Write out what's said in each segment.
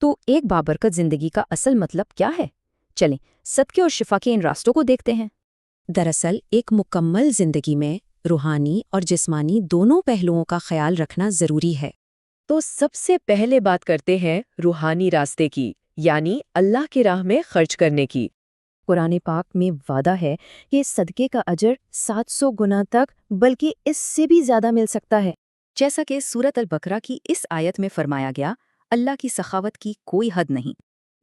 تو ایک بابرکت زندگی کا اصل مطلب کیا ہے؟ چلیں صدقے اور شفا کے ان راستوں کو دیکھتے ہیں۔ دراصل ایک مکمل زندگی میں روحانی اور جسمانی دونوں پہلوؤں کا خیال رکھنا ضروری ہے۔ تو سب سے پہلے بات کرتے ہیں روحانی راستے کی، یعنی اللہ کی راہ میں خرچ کرنے کی۔ قرآن پاک میں وعدہ ہے کہ صدقے کا اجر 700 گنا تک بلکہ اس سے بھی زیادہ مل سکتا ہے، جیسا کہ سورۃ البقرہ کی اس آیت میں فرمایا گیا، اللہ کی سخاوت کی کوئی حد نہیں۔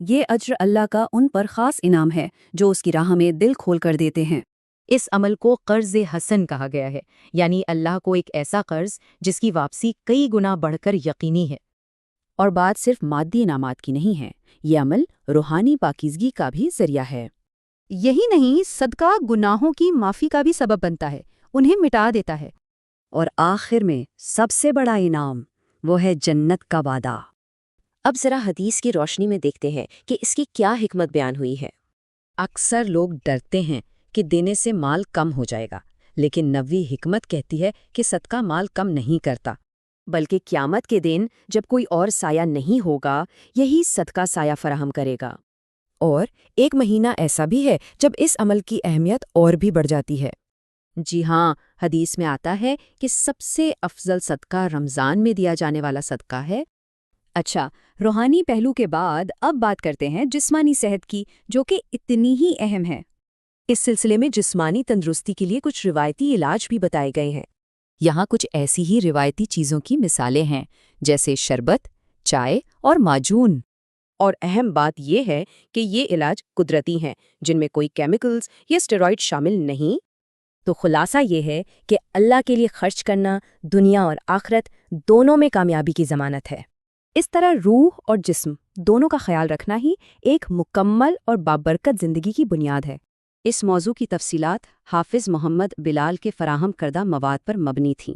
یہ اجر اللہ کا ان پر خاص انعام ہے جو اس کی راہ میں دل کھول کر دیتے ہیں۔ اس عمل کو قرض حسن کہا گیا ہے، یعنی اللہ کو ایک ایسا قرض جس کی واپسی کئی گنا بڑھ کر یقینی ہے۔ اور بات صرف مادی انعامات کی نہیں ہے، یہ عمل روحانی پاکیزگی کا بھی ذریعہ ہے۔ یہی نہیں، صدقہ گناہوں کی معافی کا بھی سبب بنتا ہے، انہیں مٹا دیتا ہے۔ اور آخر میں سب سے بڑا انعام وہ ہے جنت کا وعدہ۔ اب ذرا حدیث کی روشنی میں دیکھتے ہیں کہ اس کی کیا حکمت بیان ہوئی ہے۔ اکثر لوگ ڈرتے ہیں کہ دینے سے مال کم ہو جائے گا، لیکن نبوی حکمت کہتی ہے کہ صدقہ مال کم نہیں کرتا، بلکہ قیامت کے دن جب کوئی اور سایہ نہیں ہوگا، یہی صدقہ سایہ فراہم کرے گا۔ اور ایک مہینہ ایسا بھی ہے جب اس عمل کی اہمیت اور بھی بڑھ جاتی ہے۔ جی ہاں، حدیث میں آتا ہے کہ سب سے افضل صدقہ رمضان میں دیا جانے والا صدقہ ہے۔ اچھا، روحانی پہلو کے بعد اب بات کرتے ہیں جسمانی صحت کی، جو کہ اتنی ہی اہم ہے۔ اس سلسلے میں جسمانی تندرستی کے لیے کچھ روایتی علاج بھی بتائے گئے ہیں۔ یہاں کچھ ایسی ہی روایتی چیزوں کی مثالیں ہیں، جیسے شربت، چائے اور معجون۔ اور اہم بات یہ ہے کہ یہ علاج قدرتی ہیں، جن میں کوئی کیمیکلز یا اسٹیرائڈ شامل نہیں۔ تو خلاصہ یہ ہے کہ اللہ کے لیے خرچ کرنا دنیا اور آخرت دونوں میں کامیابی کی ضمانت ہے۔ اس طرح روح اور جسم دونوں کا خیال رکھنا ہی ایک مکمل اور بابرکت زندگی کی بنیاد ہے۔ اس موضوع کی تفصیلات حافظ محمد بلال کے فراہم کردہ مواد پر مبنی تھیں۔